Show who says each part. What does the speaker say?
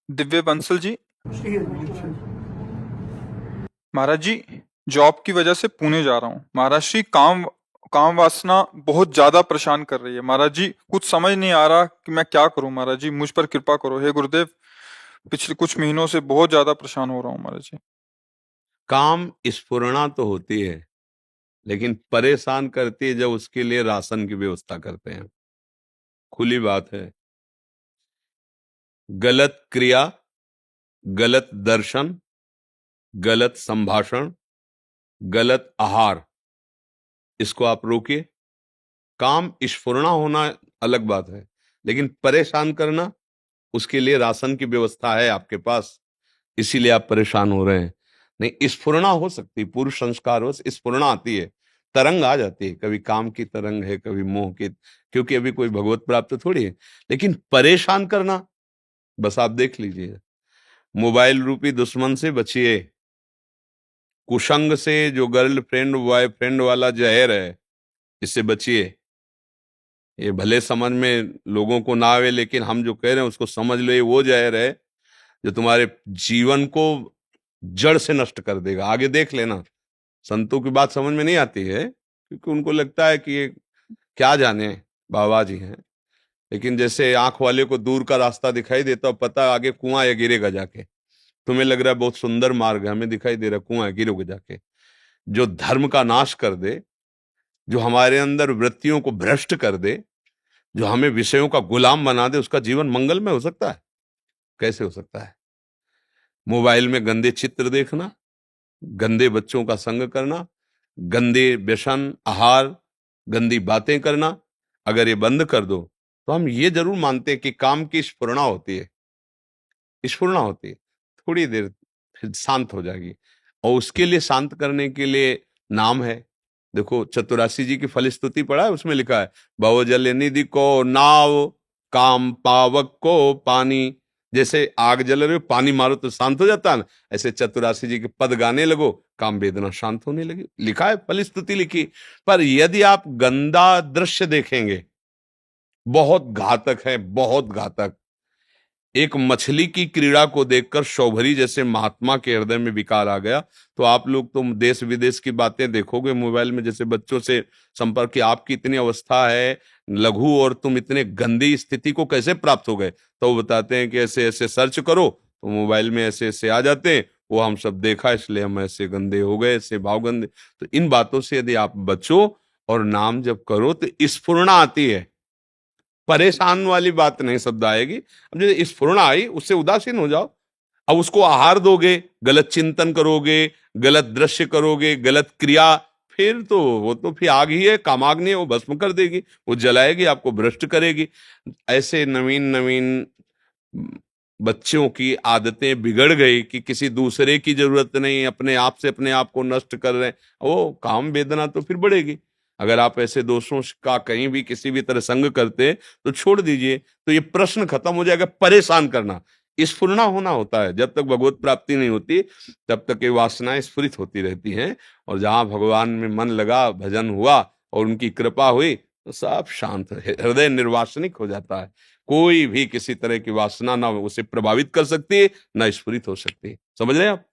Speaker 1: दिव्य बंसल जी।
Speaker 2: ठीक है जी।
Speaker 1: महाराज जी, जॉब की वजह से पुणे जा रहा हूँ। महाराज जी, काम काम वासना बहुत ज्यादा परेशान कर रही है। महाराज जी, कुछ समझ नहीं आ रहा कि मैं क्या करूं। महाराज जी, मुझ पर कृपा करो। हे गुरुदेव, पिछले कुछ महीनों से बहुत ज्यादा परेशान हो रहा हूँ महाराज जी।
Speaker 3: काम स्फुरणा तो होती है, लेकिन परेशान करती है जब उसके लिए राशन की व्यवस्था करते हैं। खुली बात है। गलत क्रिया, गलत दर्शन, गलत संभाषण, गलत आहार, इसको आप रोकिए। काम स्फुरणा होना अलग बात है, लेकिन परेशान करना, उसके लिए राशन की व्यवस्था है आपके पास, इसीलिए आप परेशान हो रहे हैं। नहीं, स्फुरणा हो सकती, पूर्व संस्कार हो, स्फुरणा आती है, तरंग आ जाती है। कभी काम की तरंग है, कभी मोह की, क्योंकि अभी कोई भगवत प्राप्त थोड़ी है। लेकिन परेशान करना, बस आप देख लीजिए। मोबाइल रूपी दुश्मन से बचिए। कुसंग से, जो गर्लफ्रेंड बॉयफ्रेंड वाला जहर है, इससे बचिए। ये भले समझ में लोगों को ना आवे, लेकिन हम जो कह रहे हैं उसको समझ लो। ये वो जहर है जो तुम्हारे जीवन को जड़ से नष्ट कर देगा। आगे देख लेना। संतों की बात समझ में नहीं आती है, क्योंकि उनको लगता है कि ये क्या जाने, बाबा जी हैं। लेकिन जैसे आंख वाले को दूर का रास्ता दिखाई देता, पता आगे कुआं है, गिरेगा जाके। तुम्हें लग रहा है बहुत सुंदर मार्ग है, हमें दिखाई दे रहा है कुआं है, गिरोगे जाके। जो धर्म का नाश कर दे, जो हमारे अंदर वृत्तियों को भ्रष्ट कर दे, जो हमें विषयों का गुलाम बना दे, उसका जीवन मंगलमय हो सकता है? कैसे हो सकता है? मोबाइल में गंदे चित्र देखना, गंदे बच्चों का संग करना, गंदे व्यसन, आहार, गंदी बातें करना, अगर ये बंद कर दो, तो हम ये जरूर मानते हैं कि काम की स्फुरणा होती है। स्फुरणा होती है, थोड़ी देर फिर शांत हो जाएगी। और उसके लिए, शांत करने के लिए नाम है। देखो, चतुरासी जी की फलस्तुति पढ़ा है, उसमें लिखा है, भव जल निधि को नाव, काम पावक को पानी। जैसे आग जल रही हो, पानी मारो तो शांत हो जाता है ना, ऐसे चतुरासी जी के पद गाने लगो, काम वेदना शांत होने लगी। लिखा है, फलस्तुति लिखी। पर यदि आप गंदा दृश्य देखेंगे, बहुत घातक है, बहुत घातक। एक मछली की क्रीड़ा को देखकर शौभरी जैसे महात्मा के हृदय में विकार आ गया। तो आप लोग, तुम देश विदेश की बातें देखोगे मोबाइल में, जैसे बच्चों से संपर्क की आपकी इतनी अवस्था है लघु, और तुम इतने गंदी स्थिति को कैसे प्राप्त हो गए? तो वो बताते हैं कि ऐसे ऐसे सर्च करो, तो मोबाइल में ऐसे ऐसे आ जाते हैं। वो हम सब देखा, इसलिए हम ऐसे गंदे हो गए, ऐसे भाव गंदे। तो इन बातों से यदि आप बचो और नाम जब करो, तो स्फुरणा आती है। परेशान वाली बात नहीं शब्द आएगी। अब जैसे स्फुरणा आई, उससे उदासीन हो जाओ। अब उसको आहार दोगे, गलत चिंतन करोगे, गलत दृश्य करोगे, गलत क्रिया, फिर तो वो तो फिर आग ही है, कामाग्नि है, वो भस्म कर देगी, वो जलाएगी, आपको भ्रष्ट करेगी। ऐसे नवीन नवीन बच्चों की आदतें बिगड़ गई कि किसी दूसरे की जरूरत नहीं, अपने आप से अपने आप को नष्ट कर रहे हैं। वो काम वेदना तो फिर बढ़ेगी। अगर आप ऐसे दोस्तों का कहीं भी किसी भी तरह संग करते तो छोड़ दीजिए। तो ये प्रश्न खत्म हो जाएगा। परेशान करना, स्फुरना होना होता है। जब तक भगवत प्राप्ति नहीं होती, तब तक ये वासनाएं स्फुरित होती रहती हैं। और जहां भगवान में मन लगा, भजन हुआ और उनकी कृपा हुई, तो सब शांत, हृदय निर्वासनिक हो जाता है। कोई भी किसी तरह की वासना ना उसे प्रभावित कर सकती है, ना स्फुरित हो सकती है। समझ रहे हैं आप?